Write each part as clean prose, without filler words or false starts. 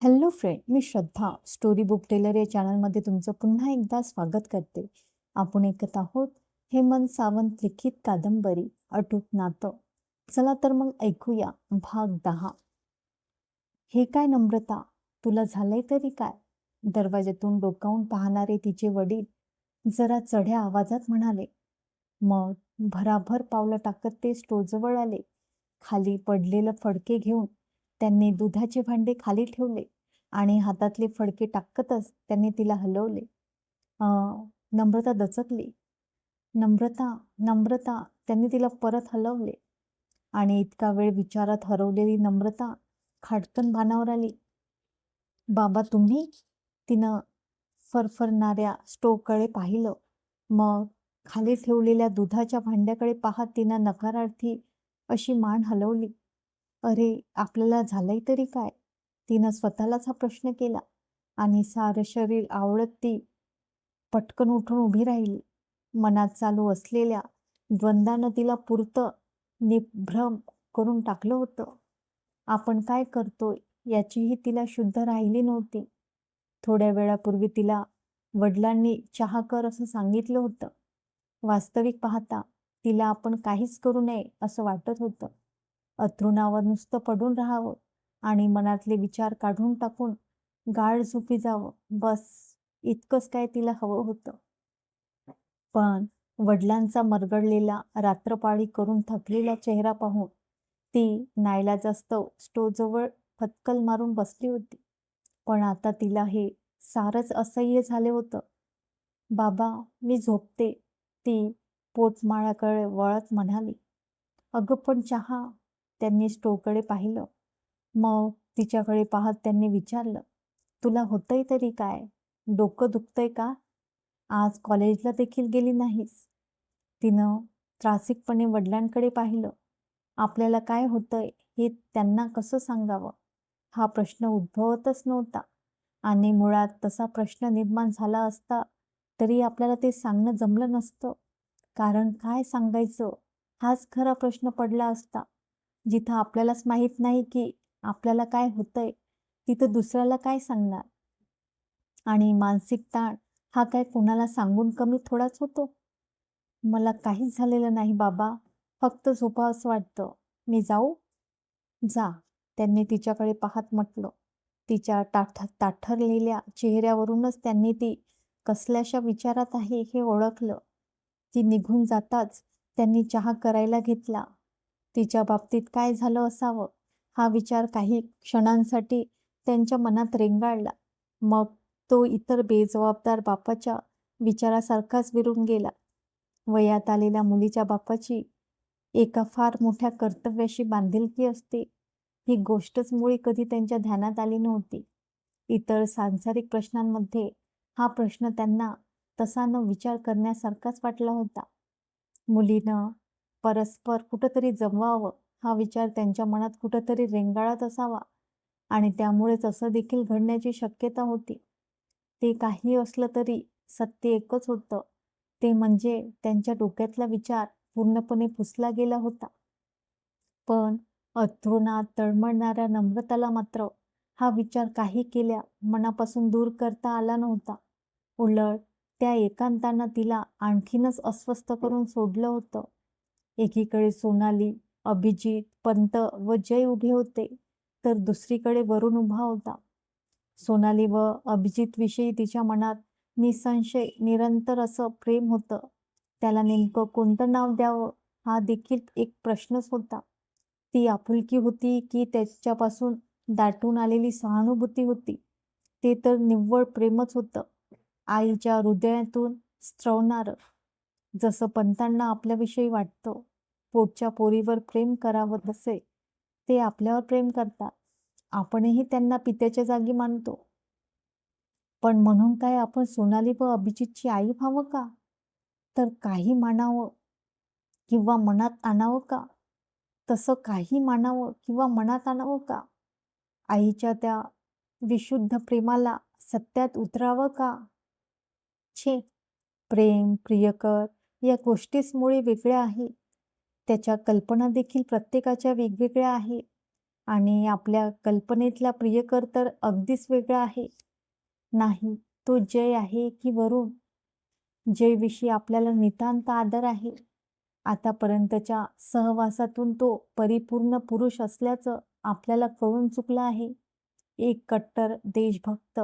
Hello friend, मी श्रद्धा story book teller या चॅनलमध्ये तुमचं पुन्हा एकदा स्वागत करते. आपण ऐकत आहोत हेमंत सावंत लिखित कादंबरी अटूट नातं. चला तर मग ऐकूया भाग 10. हे काय नम्रता, तुला झालंय तरी काय? दरवाज्यातून डोकावून पाहणारे तिचे वडील जरा चढ्या आवाजात म्हणाले. मग भराभर पावलं टाकत ते स्टोजवळ आले. खाली पडलेलं फडके घेऊन त्यांनी दुधाचे भांडे खाली ठेवले आणि हातातले फडके टाकतच त्यांनी तिला हलवले. नम्रता दचकली. नम्रता, नम्रता, त्यांनी तिला परत हलवले आणि इतका वेळ विचारात हरवलेली नम्रता खाडकन भानावर आली. बाबा तुम्ही? तिनं फरफरणाऱ्या स्टोव्हकडे पाहिलं. मग खाली ठेवलेल्या दुधाच्या भांड्याकडे पाहत तिनं नकारार्थी अशी मान हलवली. अरे, आपल्याला झालंय तरी काय? तिनं स्वतःलाच हा प्रश्न केला आणि सारं शरीर आवळत ती पटकन उठून उभी राहिली. मनात चालू असलेल्या द्वंद्वानं तिला पुरतं निभ्रम करून टाकलं होतं. आपण काय करतोय याचीही तिला शुद्ध राहिली नव्हती. थोड्या वेळापूर्वी तिला वडिलांनी चहा कर असं सांगितलं होतं. वास्तविक पाहता तिला आपण काहीच करू नये असं वाटत होतं. अंथरुणावर नुसतं पडून राहावं आणि मनातले विचार काढून टाकून गाढ झोपी जावं, बस इतकंच काय तिला हवं होतं. पण वडिलांचा मरगळलेला रात्रपाळी करून थकलेला चेहरा पाहून ती नाईलाजास्तव स्टोव्हजवळ फटकल मारून बसली होती. पण आता तिला हे सारंच असह्य झाले होतं. बाबा, मी झोपते, ती पोटमाळ्याकडे वळत म्हणाली. अगं पण चहा, त्यांनी स्टोव्हकडे पाहिलं. मग तिच्याकडे पाहत त्यांनी विचारलं, तुला होतंय तरी काय? डोकं दुखतंय का? आज कॉलेजला देखील गेली नाहीस? तिनं त्रासिकपणे वडिलांकडे पाहिलं. आपल्याला काय होतंय हे त्यांना कसं सांगावं हा प्रश्न उद्भवतच नव्हता आणि मुळात तसा प्रश्न निर्माण झाला असता तरी आपल्याला ते सांगणं जमलं नसतं. कारण काय सांगायचं हाच खरा प्रश्न पडला असता. जिथं आपल्यालाच माहीत नाही की आपल्याला काय होतंय तिथं दुसऱ्याला काय सांगणार? आणि मानसिक ताण हा काय कोणाला सांगून कमी थोडाच होतो? मला काहीच झालेलं नाही बाबा, फक्त झोपावंसं वाटतं. मी जाऊ? जा, त्यांनी तिच्याकडे पाहत म्हटलं. तिच्या ताठरलेल्या चेहऱ्यावरूनच त्यांनी ती कसल्याशा विचारात आहे हे ओळखलं. ती निघून जाताच त्यांनी चहा करायला घेतला. तिच्या बाबतीत काय झालं असावं हा विचार काही क्षणांसाठी त्यांच्या मनात रेंगाळला. मग तो इतर बेजबाबदार बापाच्या विचारासारखाच विरून गेला. वयात आलेल्या मुलीच्या बापाची एका फार मोठ्या कर्तव्याशी बांधिलकी असते ही गोष्टच मुळी कधी त्यांच्या ध्यानात आली नव्हती. इतर सांसारिक प्रश्नांमध्ये हा प्रश्न त्यांना तसा न विचार करण्यासारखाच वाटला होता. मुलीनं परस्पर कुठंतरी जमवावं हा विचार त्यांच्या मनात कुठंतरी रेंगाळत असावा आणि त्यामुळेच असं देखील घडण्याची शक्यता होती. ते काही असलं तरी सत्य एकच होतं, ते म्हणजे त्यांच्या डोक्यातला विचार पूर्णपणे पुसला गेला होता. पण अंथरुणात तळमळणाऱ्या नम्रताला मात्र हा विचार काही केल्या मनापासून दूर करता आला नव्हता. उलट त्या एकांतानं तिला आणखीनच अस्वस्थ करून सोडलं होतं. एकीकडे सोनाली, अभिजित, पंत व जय उभे होते, तर दुसरीकडे वरुण उभा होता. सोनाली व अभिजितविषयी तिच्या मनात निसंशय निरंतर असं प्रेम होतं. त्याला नेमकं कोणतं नाव द्यावं हा देखील एक प्रश्नच होता. ती आपुलकी होती की त्याच्यापासून दाटून आलेली सहानुभूती होती? ते तर निव्वळ प्रेमच होतं, आईच्या हृदयातून स्त्रवणारं. जसं पंतांना आपल्याविषयी वाटतं, पोटच्या पोरीवर प्रेम करावं तसे ते आपल्यावर प्रेम करतात. आपणही त्यांना पित्याच्या जागी मानतो. पण म्हणून काय आपण सोनाली व अभिजितची आई व्हावं का? तर काही मानावं किंवा मनात आणावं का? तसं काही मानावं किंवा मनात आणावं का? आईच्या त्या विशुद्ध प्रेमाला सत्यात उतरावं का? छे, प्रेम, प्रियकर या गोष्टीच मुळे वेगळ्या आहेत. त्याच्या कल्पना देखील प्रत्येकाच्या वेगवेगळ्या आहेत आणि आपल्या कल्पनेतला प्रियकर तर अगदीच वेगळा आहे. नाही, तो जय आहे की वरुण? जयविषयी आपल्याला नितांत आदर आहे. आतापर्यंतच्या सहवासातून तो परिपूर्ण पुरुष असल्याचं आपल्याला कळून चुकलं आहे. एक कट्टर देशभक्त,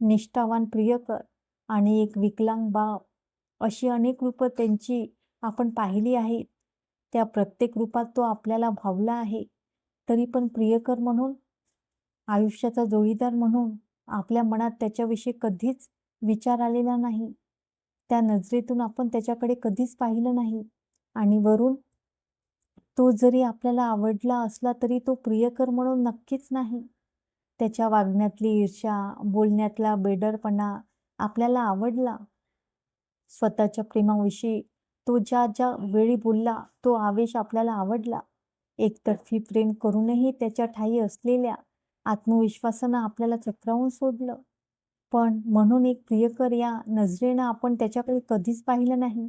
निष्ठावान प्रियकर आणि एक विकलांग बाप, अशी अनेक रूपं त्यांची आपण पाहिली आहेत. त्या प्रत्येक रूपात तो आपल्याला भावला आहे. तरी पण प्रियकर म्हणून, आयुष्याचा जोडीदार म्हणून आपल्या मनात त्याच्याविषयी कधीच विचार आलेला नाही. त्या नजरेतून आपण त्याच्याकडे कधीच पाहिलं नाही. आणि वरून तो जरी आपल्याला आवडला असला तरी तो प्रियकर म्हणून नक्कीच नाही. त्याच्या वागण्यातली ईर्ष्या, बोलण्यातला बेडरपणा आपल्याला आवडला. स्वतःच्या प्रेमाविषयी तो ज्या ज्या वेळी बोलला तो आवेश आपल्याला आवडला. एकतर्फी प्रेम करूनही त्याच्या ठायी असलेल्या आत्मविश्वासानं आपल्याला चक्रावून सोडलं. पण म्हणून एक प्रियकर या नजरेनं आपण त्याच्याकडे कधीच पाहिलं नाही.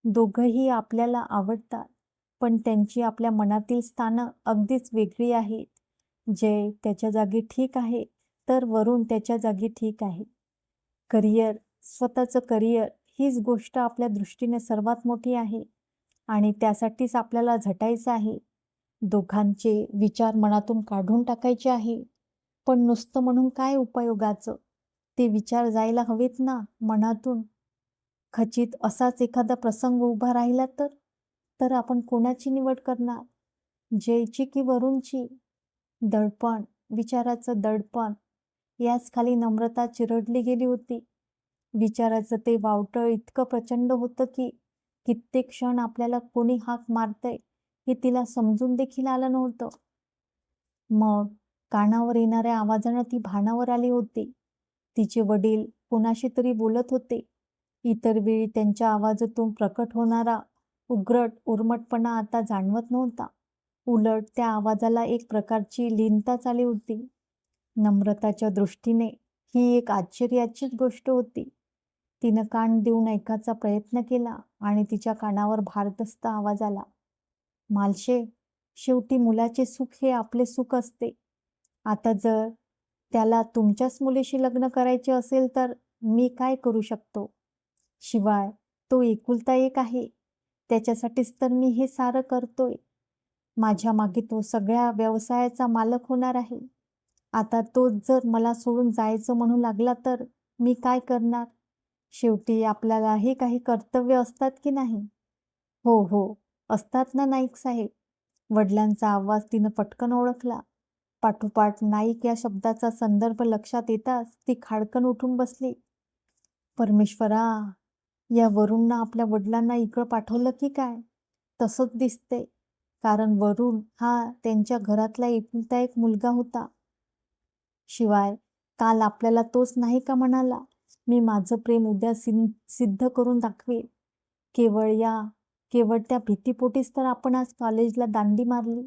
दोघंही आपल्याला आवडतात, पण त्यांची आपल्या मनातील स्थानं अगदीच वेगळी आहेत. जय त्याच्या जागी ठीक आहे, तर वरुण त्याच्या जागी ठीक आहे. करिअर, स्वतःचं करिअर हीच गोष्ट आपल्या दृष्टीने सर्वात मोठी आहे आणि त्यासाठीच आपल्याला झटायचं आहे. दोघांचे विचार मनातून काढून टाकायचे आहे. पण नुसतं म्हणून काय उपयोगाचं? ते विचार जायला हवेत ना मनातून. खचित असाच एखादा प्रसंग उभा राहिला तर आपण कोणाची निवड करणार? जयची की वरुणची? दडपण, विचाराचं दडपण, याच खाली नम्रता चिरडली गेली होती. विचाराचं ते वावटळ इतकं प्रचंड होतं की कित्येक क्षण आपल्याला कोणी हाक मारतंय हे तिला समजून देखील आलं नव्हतं. मग कानावर येणाऱ्या आवाजानं ती भानावर आली होती. तिचे वडील कोणाशी तरी बोलत होते. इतर वेळी त्यांच्या आवाजातून प्रकट होणारा उग्रट उर्मटपणा आता जाणवत नव्हता. उलट त्या आवाजाला एक प्रकारची लीनताच आली होती. नम्रताच्या दृष्टीने ही एक आश्चर्याचीच गोष्ट होती. तिनं कान देऊन ऐकायचा प्रयत्न केला आणि तिच्या कानावर भारदस्त आवाज आला, मालशे, शेवटी मुलाचे सुख हे आपले सुख असते. आता जर त्याला तुमच्याच मुलीशी लग्न करायचे असेल तर मी काय करू शकतो? शिवाय तो एकुलता एक आहे. त्याच्यासाठीच तर मी हे सारं करतोय. माझ्या मागे तो सगळ्या व्यवसायाचा मालक होणार आहे. आता तोच जर मला सोडून जायचं म्हणू लागला तर मी काय करणार? शेवटी आपल्यालाही काही कर्तव्य असतात की नाही? हो हो, असतात ना नाईक साहेब. वडिलांचा आवाज तिनं पटकन ओळखला. पाठोपाठ नाईक या शब्दाचा संदर्भ लक्षात येताच ती खाडकन उठून बसली. परमेश्वरा, या वरुणनं आपल्या वडिलांना इकडं पाठवलं की काय? तसंच दिसते. कारण वरुण हा त्यांच्या घरातला एकुलता एक मुलगा होता. शिवाय काल आपल्याला तोच नाही का म्हणाला, मी माझं प्रेम उद्या सिद्ध करून दाखवेल. केवळ त्या भीतीपोटीच तर आपण आज कॉलेजला दांडी मारली.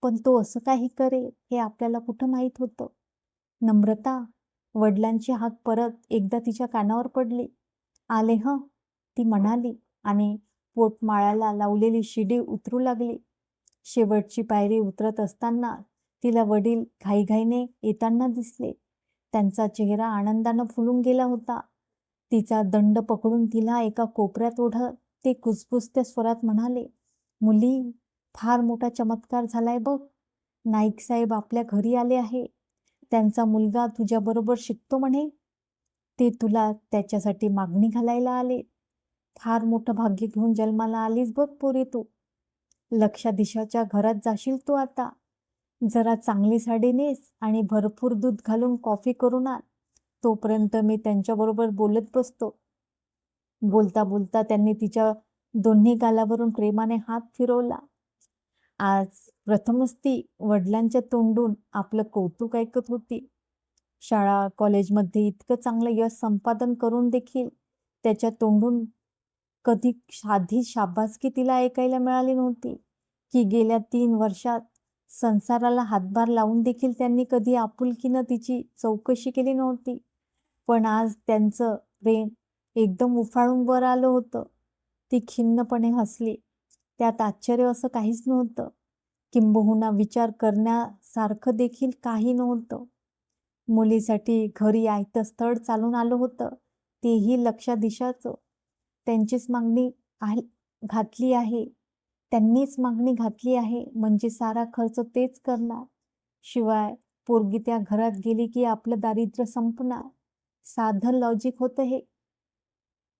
पण तो असं काही करेल हे आपल्याला कुठं माहीत होतं? नम्रता, वडिलांची हाक परत एकदा तिच्या कानावर पडली. आले हं, ती म्हणाली आणि पोटमाळ्याला लावलेली शिडी उतरू लागली. शेवटची पायरी उतरत असताना तिला वडील घाईघाईने येताना दिसले. त्यांचा चेहरा आनंदानं फुलून गेला होता. तिचा दंड पकडून तिला एका कोपऱ्यात ओढत ते कुजबुजत्या स्वरात म्हणाले, मुली, फार मोठा चमत्कार झालाय बघ. नाईक साहेब आपल्या घरी आले आहे. त्यांचा मुलगा तुझ्याबरोबर शिकतो म्हणे. ते तुला त्याच्यासाठी मागणी घालायला आले. फार मोठं भाग्य घेऊन जन्माला आलीस बघ पोरी तू. लक्षाधीशाच्या घरात जाशील तू आता. जरा चांगली साडी नेस आणि भरपूर दूध घालून कॉफी करून आण. तोपर्यंत मी त्यांच्याबरोबर बोलत बसतो. बोलता बोलता त्यांनी तिच्या दोन्ही गालावरून प्रेमाने हात फिरवला. आज प्रथमच ती वडिलांच्या तोंडून आपलं कौतुक ऐकत होती. शाळा कॉलेजमध्ये इतकं चांगलं यश संपादन करून देखील त्याच्या तोंडून कधी साधी शाबासकी तिला ऐकायला मिळाली नव्हती. की गेल्या 3 वर्षात संसाराला हातभार लावून देखील त्यांनी कधी आपुलकीनं तिची चौकशी केली नव्हती. पण आज त्यांचं प्रेम एकदम उफाळून वर आलं होतं. ती खिन्नपणे हसली. त्यात आश्चर्य असं काहीच नव्हतं. किंबहुना विचार करण्यासारखं देखील काही नव्हतं. मुलीसाठी घरी आयतं स्थळ चालून आलं होतं, तेही लक्षाधीशाचं. त्यांचीच मागणी घातली आहे, त्यांनीच मागणी घातली आहे म्हणजे सारा खर्च तेच करणार. शिवाय पोरगी त्या घरात गेली की आपलं दारिद्र्य संपणार. साधं लॉजिक होतं हे.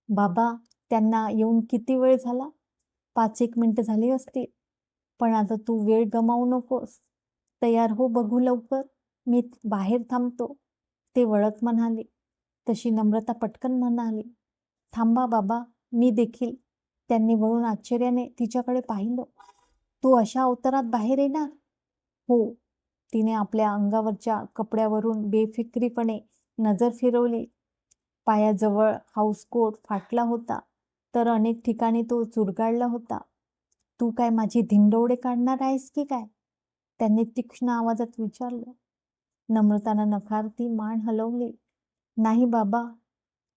बाबा, त्यांना येऊन किती वेळ झाला? 5-1 मिनिटं झाली असतील. पण आता तू वेळ गमावू नकोस. तयार हो, बघू लवकर. मी बाहेर थांबतो, ते वळत म्हणाले. तशी नम्रता पटकन म्हणाली, थांबा बाबा, मी देखील. त्यांनी वळून आश्चर्याने तिच्याकडे पाहिलं. तू अशा अवतारात बाहेर येणार? हो. तिने आपल्या अंगावरच्या कपड्यावरून बेफिक्रीपणे नजर फिरवली. पायाजवळ हाऊसकोट फाटला होता, तर अनेक ठिकाणी तो चुरगाळला होता. तू काय माझी धिंडोळे काढणार आहेस की काय? त्यांनी तीक्ष्ण आवाजात विचारलं. नम्रतानं नकारती मान हलवली. नाही बाबा,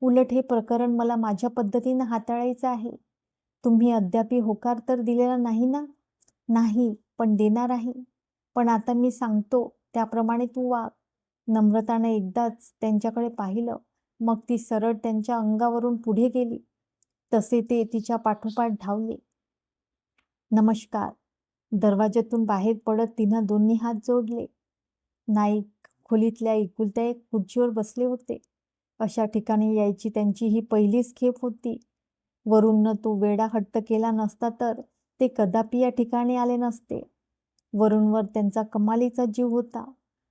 उलट हे प्रकरण मला माझ्या पद्धतीनं हाताळायचं आहे. तुम्ही अद्याप होकार तर दिलेला नाही ना? नाही, पण देणार आहे. पण आता मी सांगतो त्याप्रमाणे तू वाग. नम्रतानं एकदाच त्यांच्याकडे पाहिलं, मग ती सरळ त्यांच्या अंगावरून पुढे गेली. तसे ते तिच्या पाठोपाठ धावले. नमस्कार. दरवाज्यातून बाहेर पडत तिनं दोन्ही हात जोडले. नाईक खोलीतल्या एकुलत्या एक खुर्चीवर बसले होते. अशा ठिकाणी यायची त्यांची ही पहिलीच खेप होती. वरूणनं तो वेडा हट्ट केला नसता तर ते कदापि या ठिकाणी आले नसते. वरूणवर त्यांचा कमालीचा जीव होता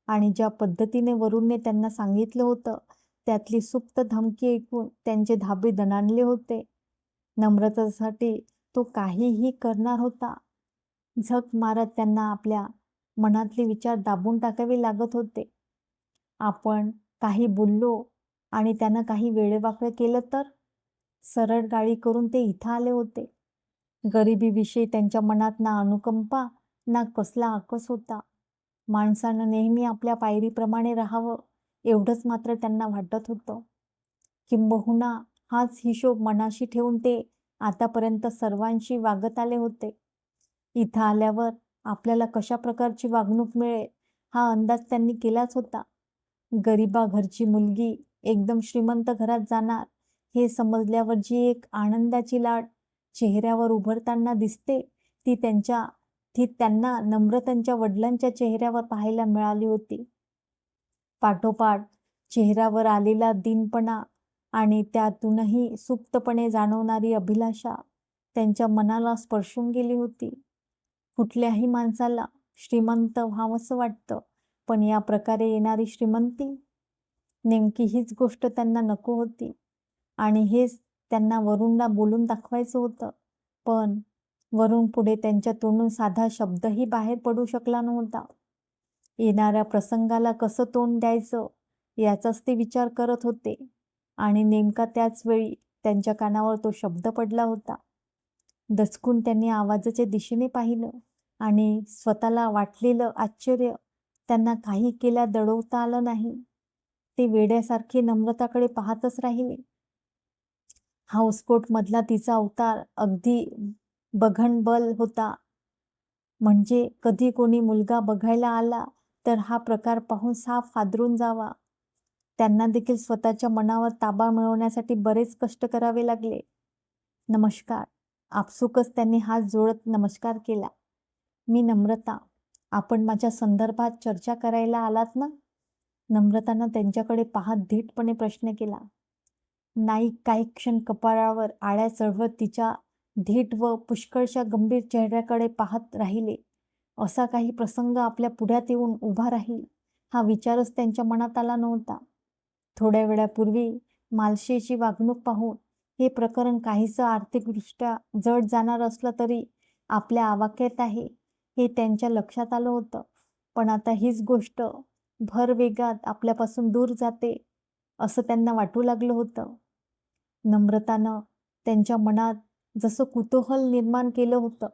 आणि ज्या पद्धतीने वरूणने त्यांना सांगितलं होतं, त्यातली सुप्त धमकी ऐकून त्यांचे धाबे दणाणले होते. नम्रतेसाठी तो काहीही करणार होता. झक मारत त्यांना आपल्या मनातले विचार दाबून टाकावे लागत होते. आपण काही बोललो आणि त्यानं काही वेडेवाकडं केलं तर? सरळ गाडी करून ते इथं आले होते. गरिबीविषयी त्यांच्या मनात ना अनुकंपा ना कसला आकस होता. माणसानं नेहमी आपल्या पायरीप्रमाणे राहावं, एवढंच मात्र त्यांना वाटत होतं. किंबहुना हाच हिशोब मनाशी ठेवून ते आतापर्यंत सर्वांशी वागत आले होते. इथं आल्यावर आपल्याला कशा प्रकारची वागणूक मिळेल हा अंदाज त्यांनी केलाच होता. गरिबा घरची मुलगी एकदम श्रीमंत घरात जाणार हे समजल्यावर जी एक आनंदाची लाट चेहऱ्यावर उभरताना दिसते, ती त्यांना नम्रतांच्या वडिलांच्या चेहऱ्यावर पाहायला मिळाली होती. पाठोपाठ चेहऱ्यावर आलेला दीनपणा आणि त्यातूनही सुप्तपणे जाणवणारी अभिलाषा त्यांच्या मनाला स्पर्शून गेली होती. कुठल्याही माणसाला श्रीमंत व्हावंसं वाटतं, पण या प्रकारे येणारी श्रीमंती, नेमकी हीच गोष्ट त्यांना नको होती आणि हेच त्यांना वरूणला बोलून दाखवायचं होतं. पण वरून पुढे त्यांच्या तोंडून साधा शब्दही बाहेर पडू शकला नव्हता. येणाऱ्या प्रसंगाला कसं तोंड द्यायचं याचाच ते विचार करत होते आणि नेमका त्याच वेळी त्यांच्या कानावर तो शब्द पडला होता. दचकून त्यांनी आवाजाच्या दिशेने पाहिलं आणि स्वतःला वाटलेलं आश्चर्य त्यांना काही केल्या दडवता आलं नाही. ते वेड्यासारखे नम्रताकडे पाहतच राहिले. हाऊसकोटमधला तिचा अवतार अगदी बघणबल होता. म्हणजे कधी कोणी मुलगा बघायला आला तर हा प्रकार पाहून साफ हादरून जावा. त्यांना देखील स्वतःच्या मनावर ताबा मिळवण्यासाठी बरेच कष्ट करावे लागले. नमस्कार. आपसुकच त्यांनी हात जोडत नमस्कार केला. मी नम्रता. आपण माझ्या संदर्भात चर्चा करायला आलात ना? नम्रतानं त्यांच्याकडे पाहत धीटपणे प्रश्न केला. नाईक काही क्षण कपाळावर आळ्या चढवत तिच्या धीट व पुष्कळशा गंभीर चेहऱ्याकडे पाहत राहिले. असा काही प्रसंग आपल्या पुढ्यात येऊन उभा राहील हा विचारच त्यांच्या मनात आला नव्हता. थोड्या वेळापूर्वी मालशेची वागणूक पाहून हे प्रकरण काहीसं आर्थिकदृष्ट्या जड जाणार असलं तरी आपल्या आवाक्यात आहे हे त्यांच्या लक्षात आलं होतं. पण आता हीच गोष्ट भरवेगात आपल्यापासून दूर जाते असं त्यांना वाटू लागलं होतं. नम्रतानं त्यांच्या मनात जसं कुतूहल निर्माण केलं होतं,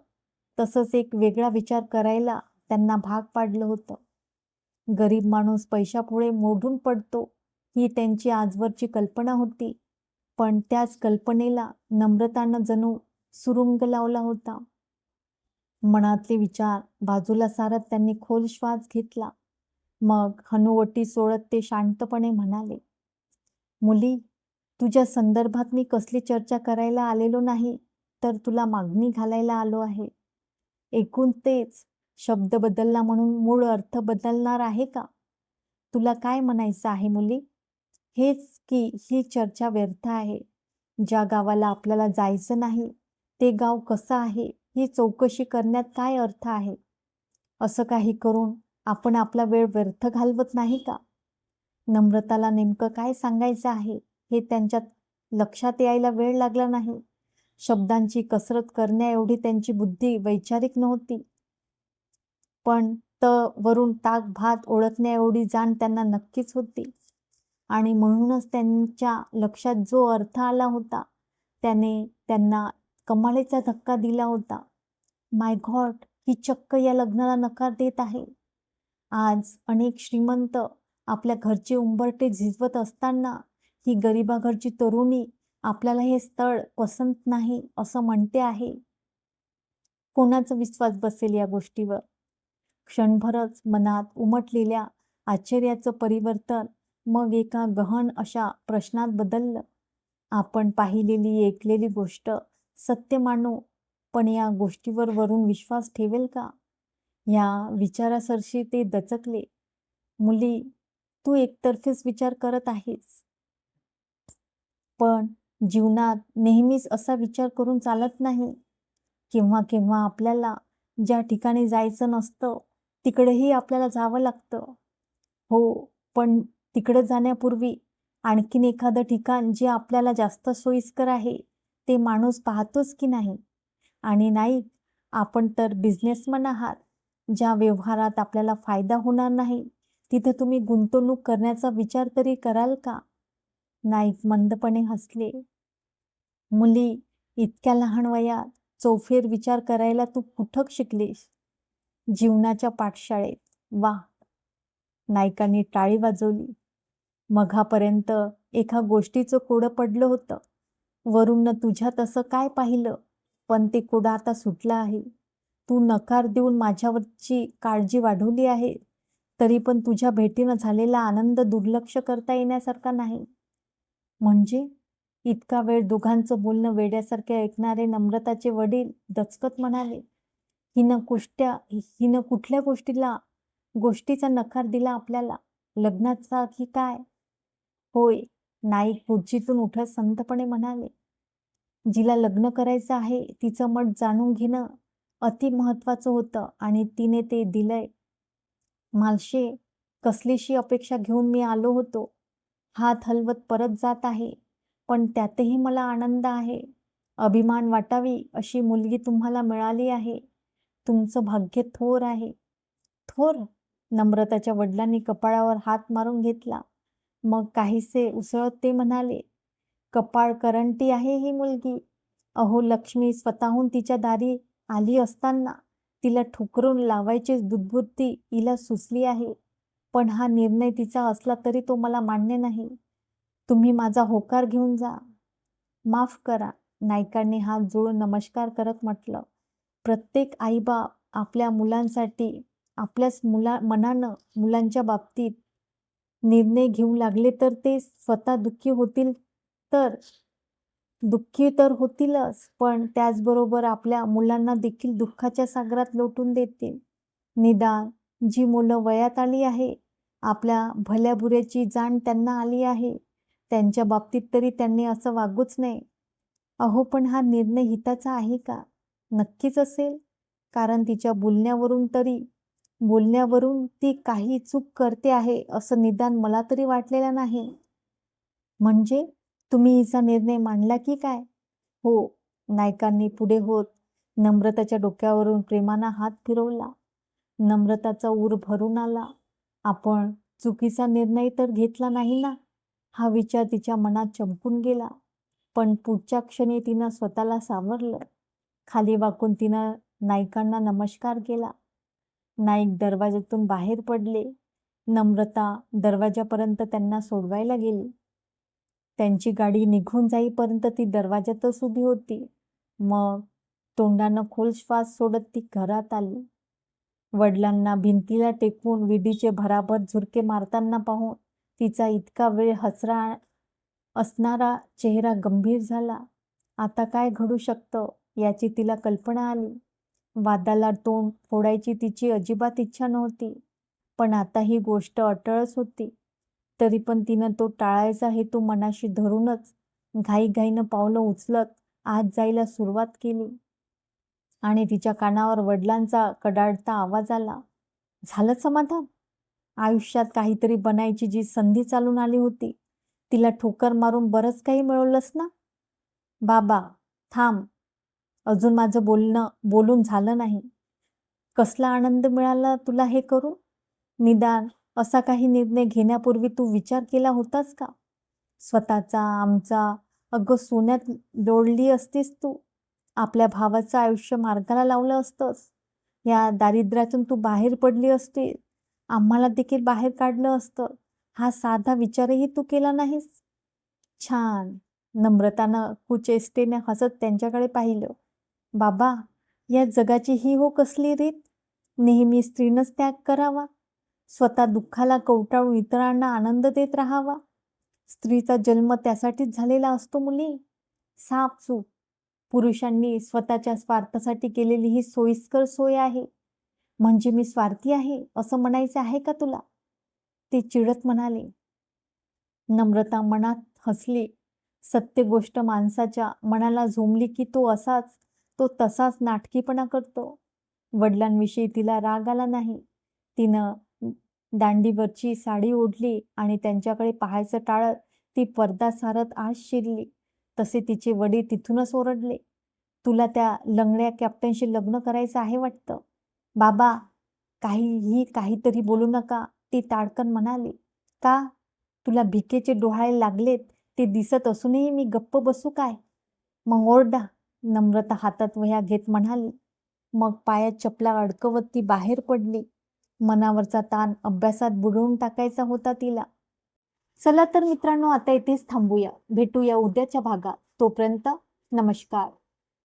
तसंच एक वेगळा विचार करायला त्यांना भाग पाडलं होतं. गरीब माणूस पैशापुढे मोडून पडतो ही त्यांची आजवरची कल्पना होती, पण त्याच कल्पनेला नम्रतानं जणू सुरुंग लावला होता. मनातले विचार बाजूला सारत त्यांनी खोल श्वास घेतला. मग हनुवटी सोडत ते शांतपणे म्हणाले, मुली, तुझ्या संदर्भात मी कसली चर्चा करायला आलेलो नाही, तर तुला मागणी घालायला आलो आहे. एकूण तेच, शब्द बदलला म्हणून मूळ अर्थ बदलणार आहे का? तुला काय म्हणायचं आहे मुली? हेच की ही चर्चा व्यर्थ आहे. ज्या गावाला आपल्याला जायचं नाही, ते गाव कसं आहे ही चौकशी करण्यात काय अर्थ आहे? असं काही करून आपण आपला वेळ व्यर्थ घालवत नाही का? नम्रताला नेमकं काय सांगायचं आहे हे त्यांच्या लक्षात यायला वेळ लागला नाही. शब्दांची कसरत करण्याएवढी त्यांची बुद्धी वैचारिक नव्हती. पण वरून ताक भात ओळखण्याएवढी जाण त्यांना नक्कीच होती. आणि म्हणूनच त्यांच्या लक्षात जो अर्थ आला होता, त्याने त्यांना कमालीचा धक्का दिला होता. माय गॉड, ही चक्क या लग्नाला नकार देत आहे. आज अनेक श्रीमंत आपल्या घरचे उंबरठे झिजवत असताना ही गरिबाघरची तरुणी आपल्याला हे स्थळ पसंत नाही असं म्हणते आहे. कोणाचा विश्वास बसेल या गोष्टीवर? क्षणभरच मनात उमटलेल्या आश्चर्याचं परिवर्तन मग एका गहन अशा प्रश्नात बदललं. आपण पाहिलेली ऐकलेली गोष्ट सत्य मानू, पण या गोष्टीवर वरून विश्वास ठेवेल का? या विचारासरशी ते दचकले. मुली, तू एकतर्फेच विचार करत आहेस. पण जीवनात नेहमीच असा विचार करून चालत नाही. केव्हा केव्हा आपल्याला ज्या ठिकाणी जायचं नसतं, तिकडेही आपल्याला जावं लागतं. हो, पण तिकडे जाण्यापूर्वी आणखीन एखादं ठिकाण जे आपल्याला जास्त सोयीस्कर आहे, ते माणूस पाहतोच की नाही? आणि नाही, आपण तर बिझनेसमन आहात. ज्या व्यवहारात आपल्याला फायदा होणार नाही, तिथे तुम्ही गुंतवणूक करण्याचा विचार तरी कराल का? नाईक मंदपणे हसले. मुली, इतक्या लहान वयात चौफेर विचार करायला तू कुठं शिकलीस? जीवनाच्या पाठशाळेत. वाह! नायकांनी टाळी वाजवली. मघापर्यंत एका गोष्टीचं कोडं पडलं होतं. वरून तुझ्यात असं काय पाहिलं? पण ते कोडं आता सुटलं आहे. तू नकार देऊन माझ्यावरची काळजी वाढवली आहे, तरी पण तुझ्या भेटीनं झालेला आनंद दुर्लक्ष करता येण्यासारखा नाही. म्हणजे? इतका वेळ दोघांचं बोलणं वेड्यासारखे ऐकणारे नम्रताचे वडील दचकत म्हणाले, हिनं कुठल्या गोष्टीचा नकार दिला आपल्याला? लग्नाचा की काय? होय, नाईक खुर्चीतून उठत संतपणे म्हणाले. जिला लग्न करायचं आहे तिचं मत जाणून घेणं अति महत्वाचं होतं आणि तिने ते दिलंय. मालशे, कसलीशी अपेक्षा घेऊन मी आलो होतो. हात हलवत परत जात आहे, पण त्यातही मला आनंद आहे. अभिमान वाटावी अशी मुलगी तुम्हाला मिळाली आहे. तुमचं भाग्य थोर आहे. थोर? नम्रताच्या वडिलांनी कपाळावर हात मारून घेतला. मग काहीसे उसळत ते म्हणाले, कपाळ करंटी आहे ही मुलगी. अहो, लक्ष्मी स्वतःहून तिच्या दारी आली असताना तिला ठुकरून लावायची दुर्बुद्धी हिला सुचली आहे. पण हा निर्णय तिचा असला तरी तो मला मान्य नाही. तुम्ही माझा होकार घेऊन जा. माफ करा, नायकांनी हात जोडून नमस्कार करत म्हटलं. प्रत्येक आईबाप आपल्या मुलांसाठी आपल्याच मनानं मुलांच्या बाबतीत निर्णय घेऊ लागले तर ते स्वतः दुःखी तर होतीलच, पण त्याचबरोबर आपल्या मुलांना देखील दुःखाच्या सागरात लोटून देतील. निदान जी मुलं वयात आली आहे, आपल्या भल्याबुऱ्याची जाण त्यांना आली आहे, त्यांच्या बाबतीत तरी त्यांनी असं वागूच नये. अहो, पण हा निर्णय हिताचा आहे का? नक्कीच असेल, कारण तिच्या बोलण्यावरून ती काही चूक करते आहे असं निदान मला तरी वाटलेलं नाही. म्हणजे तुम्ही हिचा निर्णय मांडला की काय? हो, नायकांनी पुढे होत नम्रताच्या डोक्यावरून प्रेमानं हात फिरवला. नम्रताचा ऊर भरून आला. आपण चुकीचा निर्णय तर घेतला नाही ना? हा विचार तिच्या मनात चमकून गेला. पण पुढच्या क्षणी तिनं स्वतःला सावरलं. खाली वाकून तिनं नायकांना नमस्कार केला. नाईक दरवाजातून बाहेर पडले. नम्रता दरवाजापर्यंत त्यांना सोडवायला गेली. त्यांची गाडी निघून जाईपर्यंत ती दरवाजातच उभी होती. मग तोंडानं खोल श्वास सोडत ती घरात आली. वडिलांना भिंतीला टेकवून विडीचे भराभर झुरके मारताना पाहून तिचा इतका वेळ हसरा असणारा चेहरा गंभीर झाला. आता काय घडू शकतं याची तिला कल्पना आली. वादाला तोंड फोडायची तिची अजिबात इच्छा नव्हती, पण आता ही गोष्ट अटळच होती. तरी पण तिनं तो टाळायचा हेतू मनाशी धरूनच घाईघाईनं पावलं उचलत आत जायला सुरुवात केली. आणि तिच्या कानावर वडिलांचा कडाडता आवाज आला. झालं समाधान? आयुष्यात काहीतरी बनायची जी संधी चालून आली होती, तिला ठोकर मारून बरंच काही मिळवलंस ना? बाबा, थांब. अजून माझं बोलून झालं नाही. कसला आनंद मिळाला तुला हे करून? निदान असा काही निर्णय घेण्यापूर्वी तू विचार केला होतास का? स्वतःचा, आमचा. अगं सोन्यात लोळली असतीस तू. आपल्या भावाचं आयुष्य मार्गाला लावलं असतंस. या दारिद्र्यातून तू बाहेर पडली असती. आम्हाला देखील बाहेर काढलं असतं. हा साधा विचारही तू केला नाहीस. छान. नम्रतानं कुचेष्टेने हसत त्यांच्याकडे पाहिलं. बाबा, या जगाची ही हो कसली रीत? नेहमी स्त्रीनंच त्याग करावा, स्वतः दुःखाला कवटाळून इतरांना आनंद देत राहावा. स्त्रीचा जन्म त्यासाठीच झालेला असतो मुली. सापसूप पुरुषांनी स्वतःच्या स्वार्थासाठी केलेली ही सोयीस्कर सोय आहे. म्हणजे मी स्वार्थी आहे असं म्हणायचं आहे का तुला? ते चिडत म्हणाले. नम्रता मनात हसली. सत्य गोष्ट माणसाच्या मनाला झोंबली की तो तसाच नाटकीपणा करतो. वडिलांविषयी तिला राग आला नाही. तिनं दांडीवरची साडी ओढली आणि त्यांच्याकडे पाहायचं टाळत ती पडदा सारत आत शिरली. तसे तिचे वडील तिथूनच ओरडले. तुला त्या लंगड्या कॅप्टनशी लग्न करायचं आहे वाटतं. बाबा, काहीतरी बोलू नका, ती ताडकन म्हणाली. का? तुला भिकेचे डोहाळे लागलेत ते दिसत असूनही मी गप्प बसू काय? मग ओरडा, नम्रता हातात वह्या घेत म्हणाली. मग पायात चपला अडकवत ती बाहेर पडली. मनावरचा ताण अभ्यासात बुडवून टाकायचा होता तिला. चला तर मित्रांनो, आता इथेच थांबूया. भेटूया उद्याच्या भागात. तोपर्यंत नमस्कार.